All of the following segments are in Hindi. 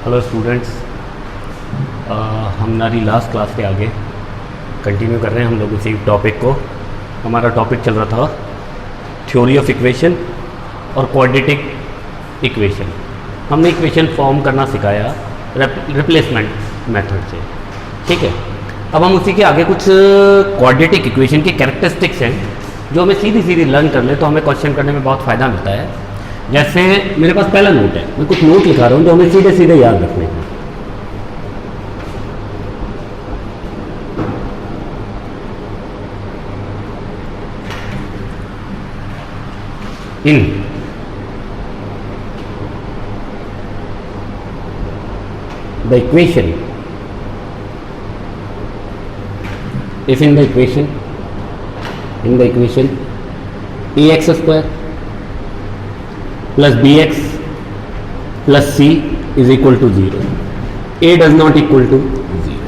हेलो स्टूडेंट्स, हमारी लास्ट क्लास के आगे कंटिन्यू कर रहे हैं हम लोग इसी टॉपिक को। हमारा टॉपिक चल रहा था थ्योरी ऑफ इक्वेशन और क्वाड्रेटिक इक्वेशन। हमने इक्वेशन फॉर्म करना सिखाया रिप्लेसमेंट मेथड से, ठीक है। अब हम उसी के आगे कुछ क्वाड्रेटिक इक्वेशन के कैरेक्टरिस्टिक्स हैं जो हमें सीधी सीधी लर्न कर ले तो हमें क्वेश्चन करने में बहुत फ़ायदा मिलता है। जैसे मेरे पास पहला नोट है, मैं कुछ नोट लिखा रहा हूँ जो हमें सीधे सीधे याद रखने हैं। इन the equation, if in the equation ax square plus bx plus c is equal to 0, a does not equal to 0.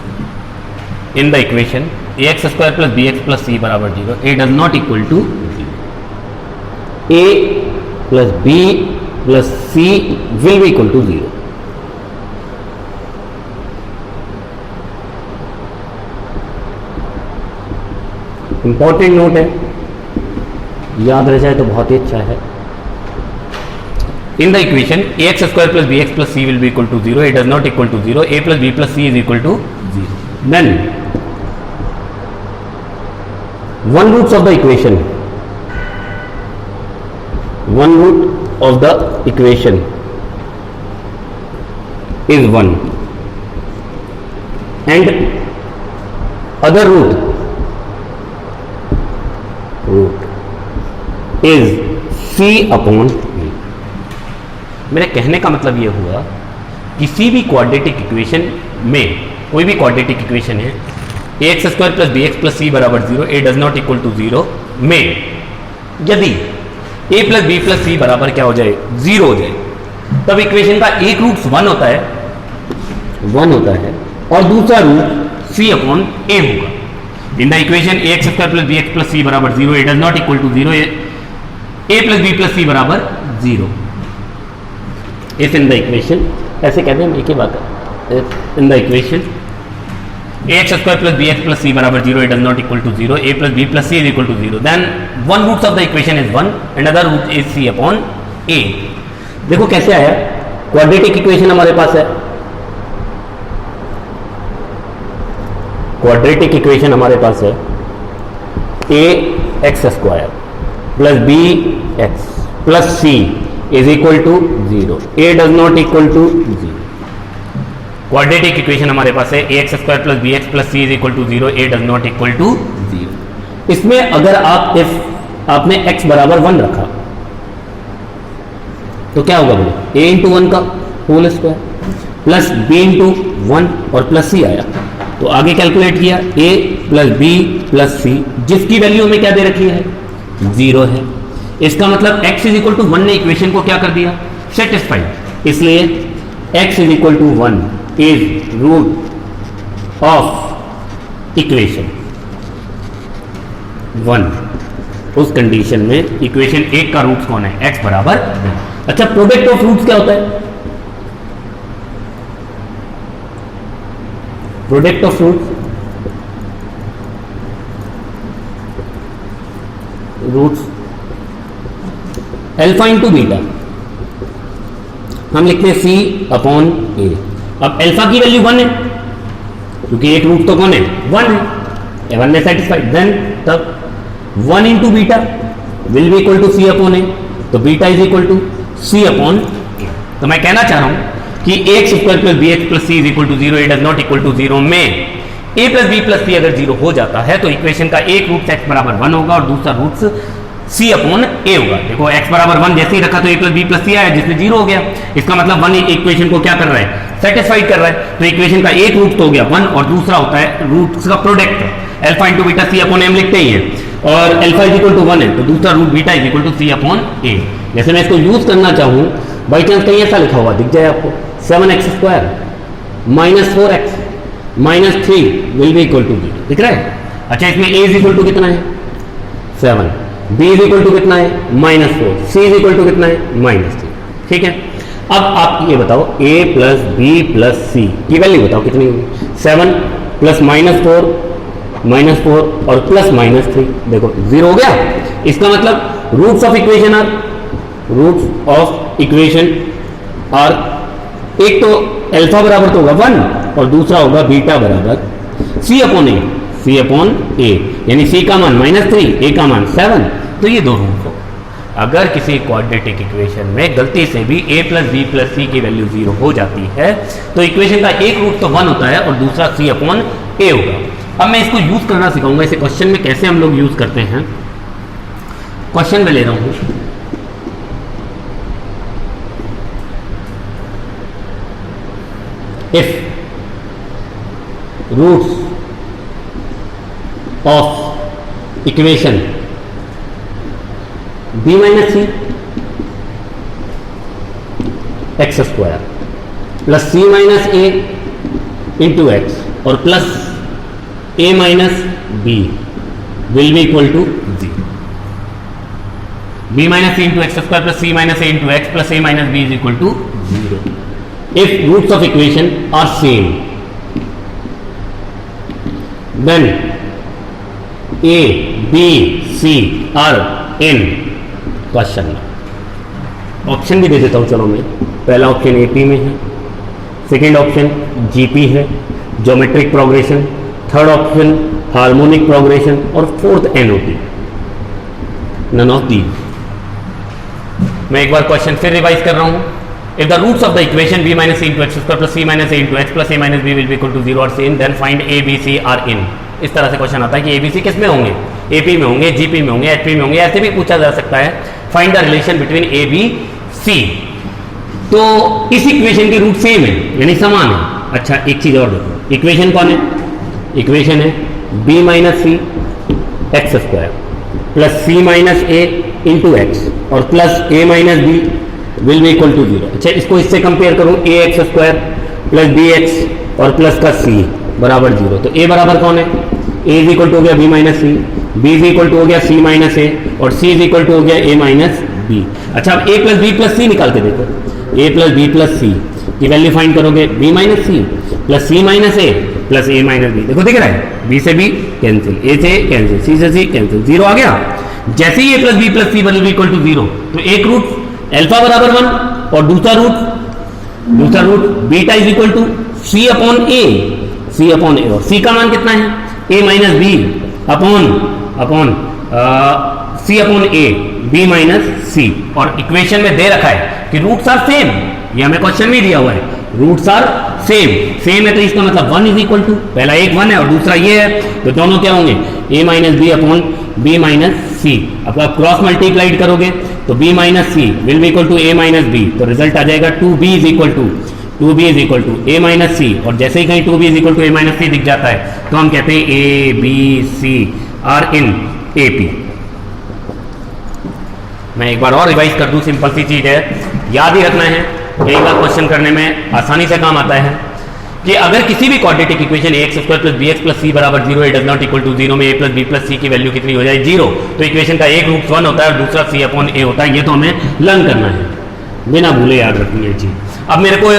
In the equation ax square plus bx plus c बराबर 0, a does not equal to 0. a plus b plus c will be equal to 0. Important note है, याद रह जाए तो बहुत ही अच्छा है। In the equation ax square plus bx plus c will be equal to 0, a does not equal to 0, a plus b plus c is equal to 0. Then one root of the equation is 1 and other root is c upon a. मेरे कहने का मतलब ये हुआ किसी भी क्वाड्रेटिक इक्वेशन में, कोई भी क्वाड्रेटिक इक्वेशन है ax square plus bx plus c बराबर 0, a does not equal to 0 में यदि a plus b plus c बराबर क्या हो जाए, 0 हो जाए, तब इक्वेशन का एक रूट 1 होता है और दूसरा रूट c अपॉन a होगा। In the equation ax square plus bx plus c बराबर 0, a does not equal to 0, a plus b plus c बराबर 0। इफ इन द इक्वेशन, ऐसे कहते हैं, एक ही बात है, in the equation ax square plus bx plus c बराबर 0, a does not equal to 0, a plus b plus c is equal to 0, then one root of the equation is 1 and other root is c upon a। देखो कैसे आया, क्वाड्रेटिक इक्वेशन हमारे पास है, क्वाड्रेटिक इक्वेशन हमारे पास है a x square plus b x plus c is equal to 0, a does not equal to 0। Quadratic equation हमारे पास है ax square plus bx plus c is equal to 0, a does not equal to 0। इसमें अगर आपने x बराबर 1 रखा तो क्या होगा बोले, a इंटू 1 का whole square plus b into 1 और प्लस c आया, तो आगे कैलकुलेट किया a plus b plus c, जिसकी वैल्यू हमें क्या दे रखी है, 0 है। इसका मतलब x इज इक्वल टू 1 ने इक्वेशन को क्या कर दिया, सेटिस्फाइड, इसलिए x is equal to 1 is root of equation 1। उस कंडीशन में इक्वेशन 1 का रूट कौन है, x बराबर। अच्छा, प्रोडक्ट ऑफ रूट्स क्या होता है, product of roots alpha into beta, हम लिखते हैं c अपॉन a। अब अल्फा की वैल्यू 1 है क्योंकि एक रूट तो कौन है, 1 है, 1 में सेटिस्फाइड, देन तब 1 into beta will be equal to c upon a, तो beta is equal to c upon a। तो मैं कहना चाह रहा हूं कि ax square plus bx plus c is equal to 0, a does not equal to 0 में a plus b plus c अगर 0 हो जाता है तो इक्वेशन का एक रूट x बराबर 1 होगा और दूसरा रूट c अपॉन a होगा। देखो x बराबर 1 जैसे ही रखा तो a plus b plus c आया जिसमें 0 हो गया, इसका मतलब 1 इक्वेशन को क्या कर रहा है, सेटिस्फाइड कर रहा है। तो इक्वेशन का एक रूट तो हो गया 1 और दूसरा होता है रूट्स का product, alpha into beta c upon m लिखते ही हैं, और अल्फा इज इक्वल टू 1 है तो दूसरा root beta is equal to c upon a। जैसे मैं इसको यूज करना चाहूँ, बाई चांस कहीं ऐसा लिखा हुआ दिख जाए आपको, 7x square minus 4x minus 3 will be equal to 0, दिख रहा है। अच्छा, इसमें a इज इक्वल टू कितना है, 7, b इज इक्वल टू कितना है, -4, c इज इक्वल टू कितना है, -3, ठीक है। अब आप ये बताओ a plus b plus c की वैल्यू बताओ कितनी होगी। 7 प्लस -4 और प्लस -3, देखो 0 हो गया। इसका मतलब रूट्स ऑफ इक्वेशन आर एक तो अल्फा बराबर तो होगा 1 और दूसरा होगा बीटा बराबर c अपॉन ए, यानी c का मान -3, a का मान 7। तो ये दो रूट्स हो। अगर किसी क्वाड्रेटिक इक्वेशन में गलती से भी a plus b plus c की वैल्यू 0 हो जाती है तो इक्वेशन का एक रूट तो 1 होता है और दूसरा c अपॉन ए होगा। अब मैं इसको यूज करना सिखाऊंगा। इसे क्वेश्चन में कैसे हम लोग यूज करते हैं, क्वेश्चन में ले रहा हूं। If roots of equation b minus C x square plus C minus A into x और plus a minus B will be equal to 0। b minus C into x square plus C minus A into x plus a minus B is equal to 0 if roots of equation are same, then a b c are in question में। ऑप्शन भी दे देता हूं, चलो मैं। पहला ऑप्शन एपी में है, सेकेंड ऑप्शन जीपी है, geometric progression, third option harmonic progression और fourth N O T. None of the. मैं एक बार क्वेश्चन फिर रिवाइज कर रहा हूं। If the roots of the equation b minus c into x square plus c minus a into x plus a minus b will be equal to 0 or same, then find a b c are in। इस तरह से क्वेश्चन आता है कि a b c किस में होंगे, AP में होंगे, GP में होंगे, HP में होंगे। ऐसे भी पूछा जा सकता है find the relation between a b c। तो इस इक्वेशन के रूट सेम है यानी समान है। अच्छा एक चीज और देखो, इक्वेशन कौन है, इक्वेशन है b माइनस सी x square plus c minus ए इंटू एक्स और plus a minus B will be equal to 0। अच्छा इसको इससे कंपेयर करूं, A x square plus B x और प्लस का सी बराबर 0। तो a बराबर कौन है, a इज इक्वल टू हो गया b minus c, b is equal to हो गया c माइनस ए और c इज इक्वल टू हो गया a माइनस बी। अच्छा अब a plus b plus c निकाल के देखो, a plus b plus c की वैल्यू फाइंड करोगे b minus c plus c minus a plus a minus b. देखो दिख रहा है, b से b कैंसिल, a से कैंसिल, c से c कैंसिल, 0 आ गया। जैसे ही a plus b plus c will be equal to 0 तो एक रूट अल्फा बराबर 1 और दूसरा root beta is equal to C upon A और सी का मान कितना है, a minus B upon C upon A B minus C. और इक्वेशन में दे रखा है कि रूट्स आर सेम, ये हमें क्वेश्चन में दिया हुआ है, रूट्स आर सेम है तो इसका मतलब 1 इज इक्वल टू, पहला एक 1 है और दूसरा ये है तो दोनों क्या होंगे, a minus B upon B minus C. अब आप क्रॉस मल्टीप्लाइड करोगे तो b minus C will be equal to a minus B, तो रिजल्ट आ जाएगा 2b is equal to a minus C. और जैसे ही कहीं 2b is equal to a minus C दिख जाता है तो हम कहते हैं a b c are in AP। मैं एक बार और रिवाइज कर दूं, सिंपल सी चीज है, याद ही रखना है, एक बार क्वेश्चन करने में आसानी से काम आता है कि अगर किसी भी quadratic equation ax square plus bx plus c बराबर 0 it does not equal to 0 में a plus b plus c की वैल्यू कितनी हो जाए 0, तो इक्वेशन का एक रूट 1 होता है और दूसरा c अपॉन a होता है। ये तो हमें लर्न करना है, बिना भूले याद रखनी है चीज। अब मेरे को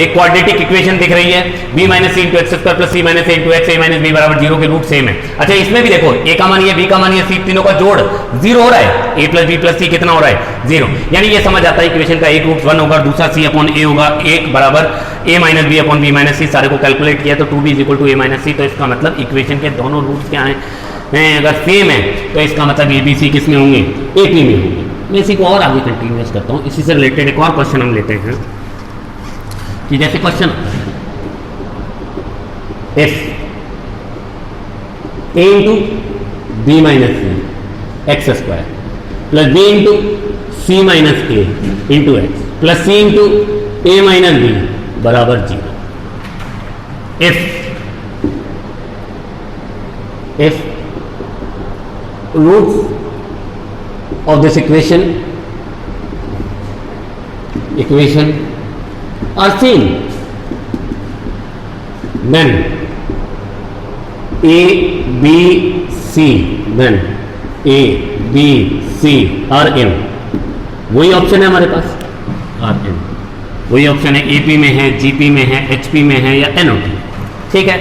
एक क्वाड्रेटिक इक्वेशन दिख रही है b minus C into x square plus C minus A into x, a minus b बराबर 0 के रूट सेम है। अच्छा इसमें भी देखो a का मान ये, b का मान ये, c तीनों का जोड़ 0 हो रहा है, a प्लस बी प्लस सी कितना हो रहा है 0, यानी ये समझ आता है इक्वेशन का एक रूट 1 होगा, दूसरा c अपॉन a होगा, एक बराबर a minus B upon B minus C. सारे को कैलकुलेट किया तो 2b is equal to a minus C. तो इसका मतलब इक्वेशन के दोनों रूट्स क्या हैं, अगर सेम है तो इसका मतलब ए बी सी किस में होंगे, AP में होंगे। मैं इसी को और आगे कंटिन्यूस करता हूँ। इसी से रिलेटेड एक और क्वेश्चन हम लेते हैं कि जैसे question f a into B minus C x square plus b into c minus A into x plus c into A minus b बराबर 0। If roots of this equation are same, then a b c are in, वही ऑप्शन है हमारे पास, are in। वही ऑप्शन है एपी में है, जीपी में है, एचपी में है या एनओटी। ठीक है,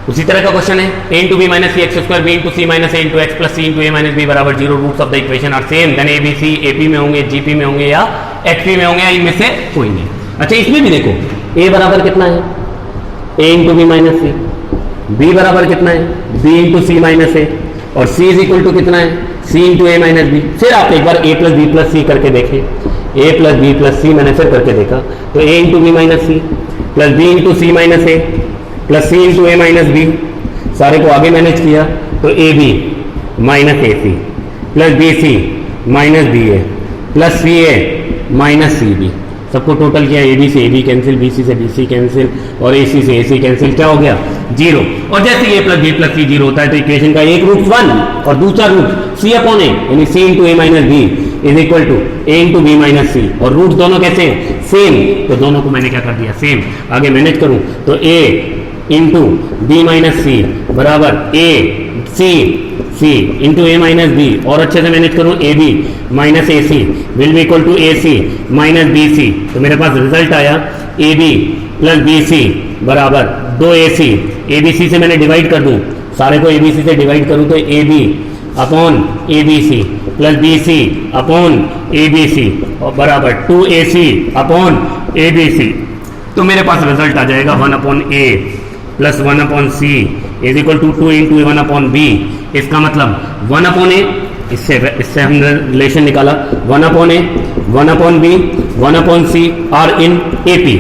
उसी तरह का क्वेश्चन है a into B minus C x square b into c minus A into x plus c into A minus b बराबर 0 roots of the equation are same, then a b c AP में होंगे, जीपी में होंगे या एचपी में होंगे, या इनमें से कोई नहीं। अच्छा, इसमें भी देखो a बराबर कितना है a into B minus c, b बराबर कितना है b into c minus a, और c इज इक्वल टू कितना है c इंटू ए माइनस बी। फिर आप एक बार a plus b plus c करके देखें, a plus b plus c मैंने फिर करके देखा, तो a into B minus c plus b into c minus a plus c into A minus b, सारे को आगे मैनेज किया तो a B minus a c plus b c minus b a plus c a minus c b, सबको टोटल किया, ए बी से a b cancel, b c से बी सी कैंसिल और ए सी से ए सी कैंसिल, क्या हो गया 0। और जैसे ए प्लस बी प्लस सी 0 होता है तो इक्वेशन का एक रूट 1 और दूसरा रूट सी अपॉन ए, यानी C into A minus B is equal to A into B minus C, और रूट दोनों कैसे हैं सेम, तो दोनों को मैंने क्या कर दिया सेम। आगे मैनेज करूं तो a into B minus c बराबर a c c into A minus b, और अच्छे से मैनेज करूं a B minus a c will be equal to a c minus b c, तो मेरे पास रिजल्ट आया a b plus b c बराबर 2 ए सी, ए बी सी से मैंने डिवाइड कर दूं, सारे को ए बी सी से डिवाइड करूं तो a b upon A b c plus b c upon A b c और बराबर 2 ए सी अपॉन ए बी सी, तो मेरे पास रिजल्ट आ जाएगा 1 upon a plus 1 upon c is equal to 2 into 1 upon b. इसका मतलब 1 अपॉन ए, इससे हमने रिलेशन निकाला 1 upon a 1 upon b 1 upon c are in A P,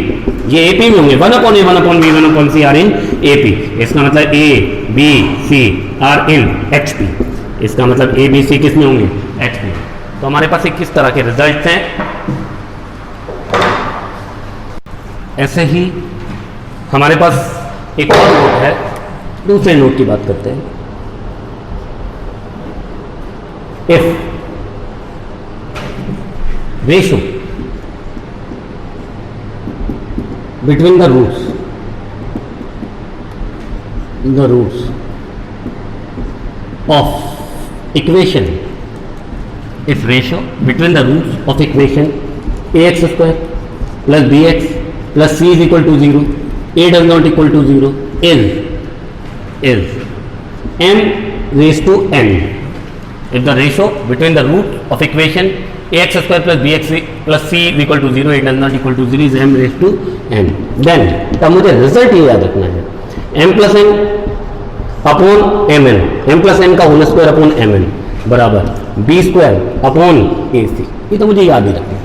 ये ए पी में होंगे 1 upon a 1 upon b 1 upon c are in A P, इसका मतलब a b c are in H P, इसका मतलब ए बी सी किस में होंगे एच पी। तो हमारे पास एक किस तरह के रिजल्ट हैं। ऐसे ही हमारे पास एक और नोट है, दूसरे नोट की बात करते हैं। If ratio between the roots of equation, if ratio between the roots of equation ax square plus B x plus C is equal to 0, a does not equal to 0 is m raised to n. If the ratio between the root of equation ax square plus bx plus c is equal to 0, it does not equal to 0 is m raised to n. Then तब मुझे रिजल्ट ये याद रखना है m plus n upon M N, M plus N का whole square upon M N बराबर बी स्क्वायर अपॉन ए सी, ये तो मुझे याद ही रखना है।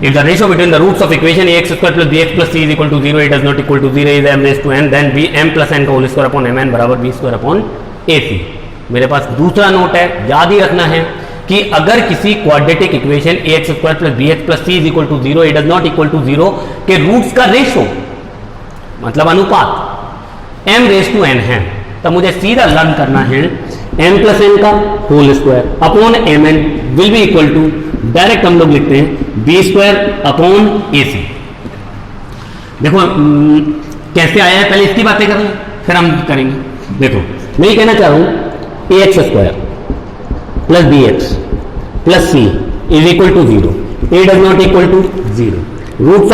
If the ratio between the roots of equation ax square plus bx plus c is equal to 0, it does not equal to 0 is m raised to n, then b m plus n का होल स्क्वायर अपॉन mn बराबर b स्क्वायर अपॉन ac। मेरे पास दूसरा नोट है, याद ही रखना है कि अगर किसी quadratic equation ax square plus bx plus c is equal to 0, it does not equal to 0 के रूट्स का रेशो मतलब अनुपात m रेज टू n है, तब मुझे सीधा लर्न करना है m प्लस n का whole square upon mn will be equal to, direct हम लोग लिखते हैं बी स्क्वायर अपॉन ए सी। देखो कैसे आया है, पहले इसकी बातें करें फिर हम करेंगे। देखो मैं ये कहना चाह रहा हूं A x square plus B x plus C is equal to 0, A does not equal to 0, roots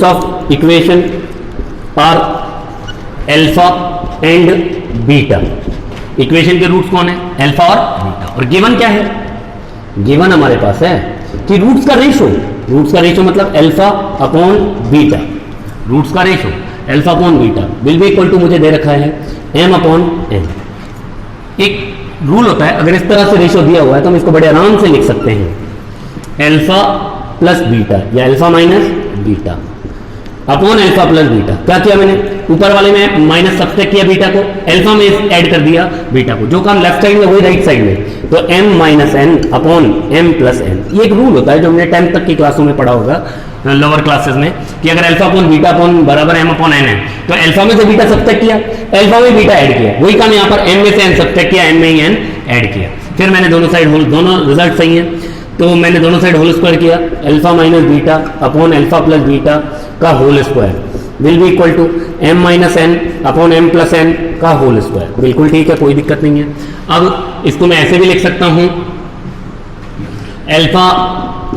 of equation are alpha and beta, equation के रूट्स कौन है अल्फा और बीटा, और गिवन क्या है, गिवन हमारे पास है कि रूट्स का रेशो मतलब अल्फा अपॉन बीटा, रूट्स का ratio alpha upon beta will be equal to, मुझे दे रखा है m अपॉन n। एक रूल होता है, अगर इस तरह से रेशो दिया हुआ है तो हम इसको बड़े आराम से लिख सकते हैं अल्फा प्लस बीटा या alpha minus beta upon alpha plus beta. क्या किया मैंने, ऊपर वाले में माइनस सब्सट्रैक्ट किया बीटा को, अल्फा में ऐड कर दिया बीटा को, जो काम लेफ्ट साइड में वही राइट साइड में, तो m minus N upon m plus n. ये एक रूल होता है जो हमने 10th तक की क्लासों में पढ़ा होगा लोअर क्लासेस में, कि अगर अल्फा अपॉन बीटा अपॉन बराबर m अपॉन n है तो अल्फा में से बीटा सब्सट्रैक्ट किया, अल्फा में बीटा ऐड किया, वही काम यहाँ पर m में से n सब्सट्रैक्ट किया, m में ही n ऐड किया, फिर मैंने दोनों साइड होल, दोनों रिजल्ट सही है तो मैंने दोनों साइड होल स्क्वायर किया, alpha minus beta upon alpha plus beta का whole square will be equal to m minus N upon m plus N का होल स्क्वायर। बिल्कुल ठीक है, कोई दिक्कत नहीं है। अब इसको मैं ऐसे भी लिख सकता हूं अल्फा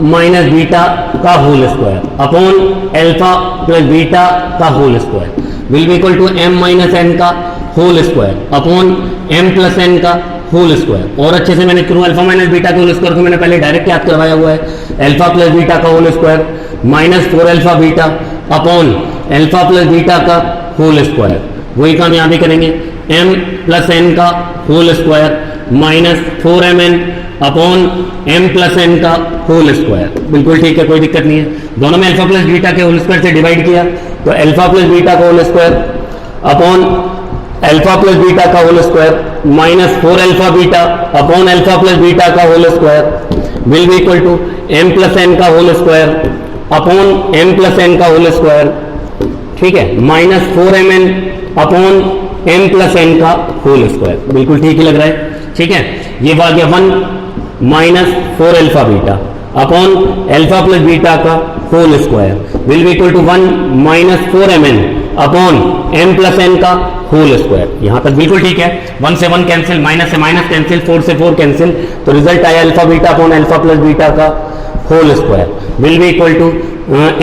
माइनस बीटा का whole square upon alpha plus beta का whole square will be equal to m minus n का whole square upon m plus n का होल स्क्वायर। और अच्छे से मैंने करूँ, अल्फा माइनस बीटा के होल स्क्वायर को मैंने पहले डायरेक्ट याद करवाया हुआ है, अल्फा प्लस बीटा का whole square minus 4 alpha beta upon alpha plus beta का होल स्क्वायर। वही काम यहाँ भी करेंगे, m प्लस n का whole square minus 4mn upon m plus n का होल स्क्वायर। बिल्कुल ठीक है, कोई दिक्कत नहीं है। दोनों में अल्फा प्लस बीटा के होल स्क्वायर से डिवाइड किया तो अल्फा प्लस बीटा का whole square upon alpha plus beta का whole square minus 4 alpha beta upon alpha plus beta का whole square will be equal to m plus n का whole square upon m plus n का होल स्क्वायर, ठीक है, minus 4mn upon m plus n का होल स्क्वायर। बिल्कुल ठीक ही लग रहा है, ठीक है। ये आ गया 1 minus 4 alpha beta upon alpha plus beta का whole square will be equal to 1 minus 4mn upon m plus n का होल स्क्वायर। यहां तक बिल्कुल ठीक है। 1 से 1 कैंसिल, माइनस से माइनस कैंसिल, 4 से 4 कैंसिल, तो रिजल्ट आया alpha beta upon alpha plus beta का whole square will be equal to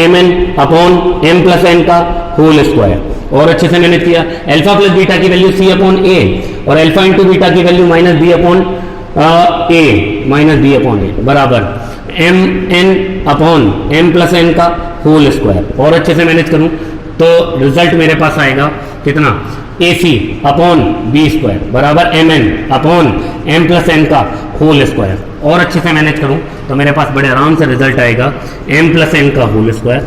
mn upon m plus n का होल स्क्वायर। और अच्छे से मैंने किया, अल्फा प्लस बीटा की वैल्यू c अपॉन a और अल्फा इंटू बीटा की value minus b upon a minus b upon a बराबर mn upon m plus n का होल स्क्वायर। और अच्छे से मैनेज करूं तो रिजल्ट मेरे पास आएगा कितना, ac अपॉन b स्क्वायर बराबर mn upon m plus n का होल स्क्वायर। और अच्छे से मैनेज करूं तो मेरे पास बड़े आराम से रिजल्ट आएगा m प्लस n का whole square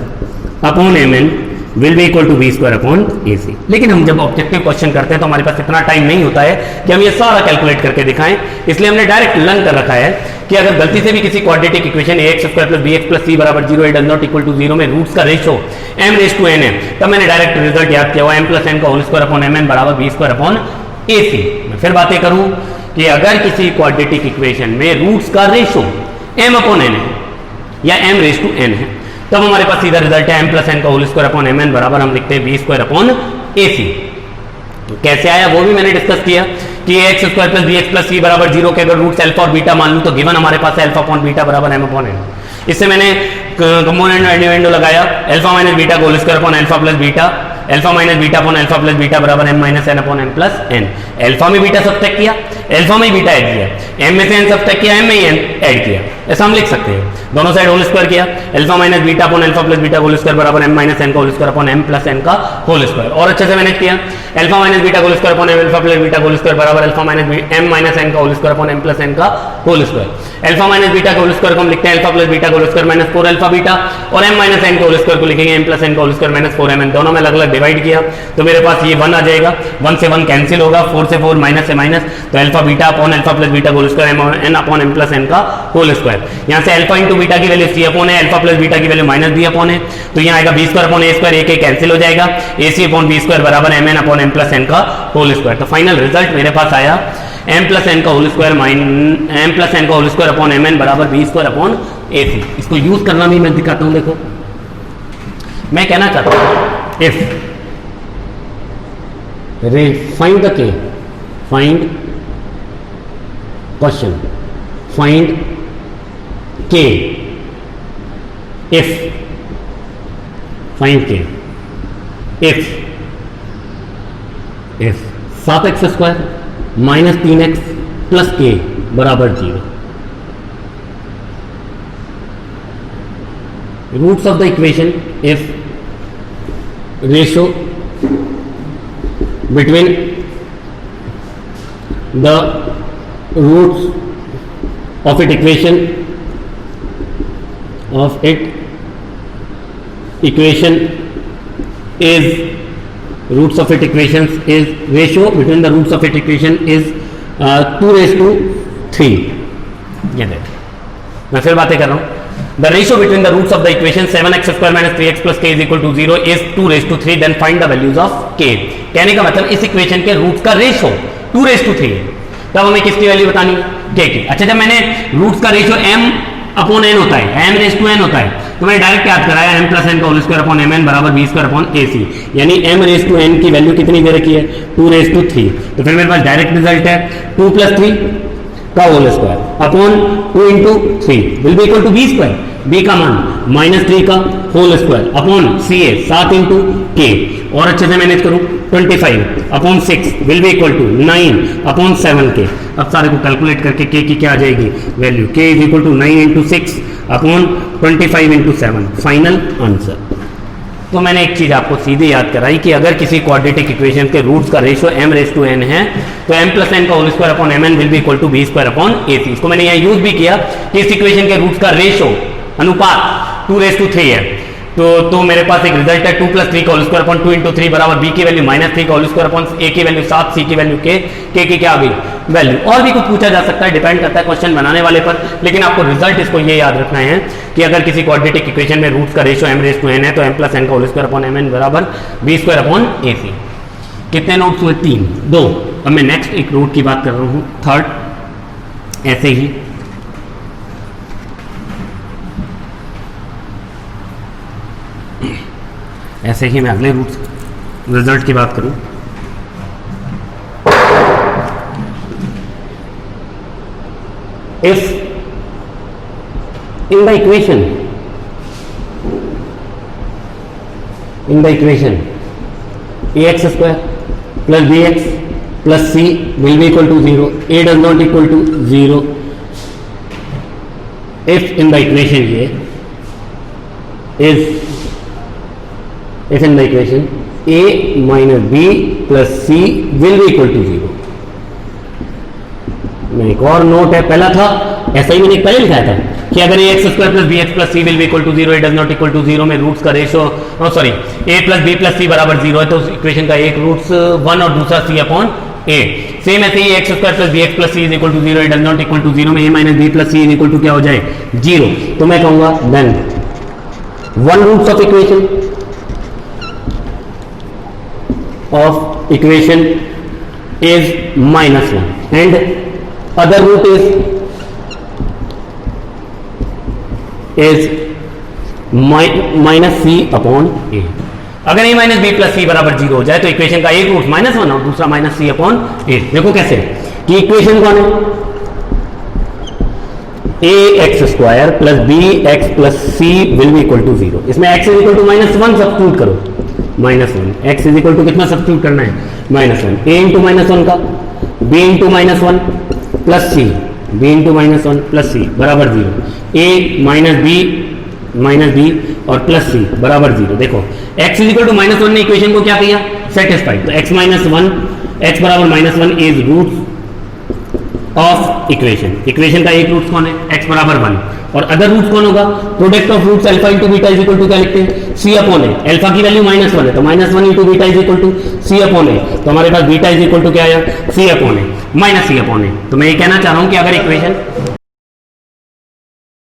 upon mn will be equal to B square upon A C. लेकिन हम जब ऑब्जेक्टिव क्वेश्चन करते हैं तो हमारे पास इतना टाइम नहीं होता है कि हम ये सारा कैलकुलेट करके दिखाएं, इसलिए हमने डायरेक्ट लर्न कर रखा है कि अगर गलती से भी किसी quadratic equation ax square plus bx plus c बराबर 0 डज नॉट इक्वल टू 0 में रूट्स का ratio m raise to n है, तब मैंने डायरेक्ट रिजल्ट याद किया हुआ m प्लस n का होल स्क्वायर अपॉन mn बराबर b स्क्वायर अपॉन ए सी। मैं फिर बातें करूं कि अगर किसी क्वाड्रेटिक इक्वेशन में रूट्स का रेशो m अपॉन n है या m रेज टू n है, तब हमारे पास सीधा रिजल्ट है m प्लस n का होल स्क्वायर अपॉन mn बराबर हम लिखते हैं b स्क्वायर अपॉन ए सी। तो कैसे आया वो भी मैंने डिस्कस किया कि x square plus bx plus c बराबर 0 के अगर रूट्स अल्फा और बीटा मान लूं तो गिवन हमारे पास है अल्फा अपॉन बीटा बराबर m अपॉन n। इससे मैंने कंपोनेंट एलिमेंट लगाया अल्फा माइनस बीटा का whole square upon alpha plus beta, alpha minus beta upon alpha plus beta बराबर m minus n upon m plus n। Alpha में बीटा सब्ट्रैक्ट किया, अल्फा में बीटा ऐड किया, m में से n सब्ट्रैक्ट किया, m में n ऐड किया, ऐसा हम लिख सकते हैं। दोनों साइड होल स्क्वायर किया, alpha minus beta upon alpha plus beta whole square बराबर m माइनस n का whole square upon m plus n का होल स्क्वायर। और अच्छे से मैनेज किया, alpha minus beta whole square upon alpha plus beta whole square बराबर alpha minus m minus n का whole square upon m plus n का whole square. Alpha minus beta का होल स्क्वायर को हम लिखते हैं अल्फा प्लस बीटा का whole square minus 4 alpha beta और m माइनस n का होल स्क्वायर को लिखेंगे m प्लस n का होल स्क्वायर माइनस 4mn। दोनों में अलग अलग डिवाइड किया तो मेरे पास ये 1 आ जाएगा, 1 से 1 कैंसिल होगा, 4 से 4 माइनस से माइनस, तो alpha beta upon alpha plus beta whole square n upon m plus n का होल स्क्वायर। यहाँ से अल्फा इंटू बीटा की वैल्यू c अपॉन है, अल्फा प्लस बीटा की वैल्यू माइनस b अपॉन है, तो यहाँ आएगा b square upon a square, एक कैंसिल हो जाएगा, ac अपॉन b स्क्वायर बराबर mn upon m plus n का होल स्क्वायर। तो फाइनल रिजल्ट मेरे पास आया m प्लस n का whole square m plus n का होल स्क्वायर अपॉन mn बराबर b स्क्वायर अपॉन ए सी। इसको यूज करना भी मैं दिखाता हूं। देखो मैं कहना चाहता हूं if find the k, find question, find k if, find k if 7x square minus 3x plus k बराबर 0। Roots of the equation if ratio between the roots of it equation is roots of it equations is ratio between the roots of it equation is 2 raised to 3। ये देख मैं फिर बातें कर रहा हूँ। The ratio between the roots of the equation 7x square minus 3x plus k is equal to 0 is 2 raised to 3, then find the values of k। कहने का मतलब इस इक्वेशन के रूट्स का रेशियो 2 raised to 3 है, तब हमें किसकी वैल्यू बतानी है, k की। अच्छा जब मैंने रूट्स का रेशियो m अपॉन n होता है, m रेज टू n होता है, तो मैंने डायरेक्ट याद कराया m प्लस n का होल स्क्वायर अपॉन mn बराबर b स्क्वायर अपॉन ए सी, यानी m रेज टू n की वैल्यू कितनी दे रखी है 2 रेज टू 3। तो फिर मेरे पास डायरेक्ट रिजल्ट है 2 प्लस 3 का whole square upon 2 into 3 will be equal to b square. B का मान -3 का whole square upon c a 7 into k, और अच्छे से मैनेज करूं 25 upon 6 will be equal to 9 upon 7 k. अब सारे को कैलकुलेट करके के की क्या आ जाएगी value, k is equal to 9 into 6 upon 25 into 7, final answer. तो मैंने एक चीज आपको सीधे याद कराई कि अगर किसी क्वाड्रेटिक इक्वेशन के रूट्स का रेशियो m⁻n है तो m + n का whole square upon mn will be equal to b square upon ac। इसको मैंने यहाँ यूज भी किया कि इस इक्वेशन के रूट्स का रेशियो अनुपात 2⁻³ है, तो मेरे पास एक रिजल्ट है 2 + 3 का होल स्क्वायर अपॉन 2 इंटू 3 बराबर b की वैल्यू -3 का होल स्क्वायर अपॉन a की वैल्यू 7, c की वैल्यू k की क्या आ गई वैल्यू। और भी कुछ पूछा जा सकता है, डिपेंड करता है क्वेश्चन बनाने वाले पर, लेकिन आपको रिजल्ट इसको ये याद रखना है कि अगर किसी क्वाड्रेटिक इक्वेशन में रूट्स का रेशियो m⁻n है तो m + n का होल स्क्वायर अपॉन mn बराबर b स्क्वायर अपॉन ac। कितने नोट्स हुए? 3, 2। अब मैं नेक्स्ट एक रूट की बात कर रहा हूँ, थर्ड। ऐसे ही मैं अगले रूट्स रिजल्ट की बात करूं, if in the equation ax square plus bx plus c will be equal to 0, a does not equal to 0, if in the equation if in the equation a minus b plus c will be equal to 0। मैं एक और नोट है, पहला था ऐसा ही मैंने पहले लिखाया था कि अगर ax square plus bx plus c will be equal to 0, A does not equal to 0 में रूट्स का ratio a plus b plus c बराबर 0 है, तो उस इक्वेशन का एक रूट्स 1 और दूसरा c अपॉन a। सेम ऐसे ही x square plus bx plus c is equal to 0, A does not equal to 0 में a minus b plus c is equal to क्या हो जाए 0। तो मैं कहूंगा then one roots of equation is -1 and other root is minus c upon a। अगर a minus b plus c बराबर 0 हो जाए तो इक्वेशन का एक रूट -1 और दूसरा माइनस c अपॉन a। देखो कैसे कि इक्वेशन कौन है, ax square plus bx plus c will be equal to 0। इसमें x is equal to -1 substitute करो, -1 x इज इक्वल टू कितना सब्स्टिट्यूट करना है -1, a इंटू -1 का b into -1 plus c, b into -1 plus c बराबर 0, a माइनस b और प्लस c बराबर 0। देखो x इज इक्वल टू -1 ने इक्वेशन को क्या किया सेटिस्फाइड, तो x बराबर -1 इज रूट ऑफ इक्वेशन का एक रूट कौन है x बराबर 1, और अदर रूट कौन होगा product of roots alpha into beta is equal to क्या लिखते हैं c अपॉन ए। अल्फा की वैल्यू -1 है तो -1 into beta is equal to c upon A, तो हमारे पास बीटा इज इक्वल टू क्या आया c upon A minus c upon A. तो मैं ये कहना चाह रहा हूं कि अगर इक्वेशन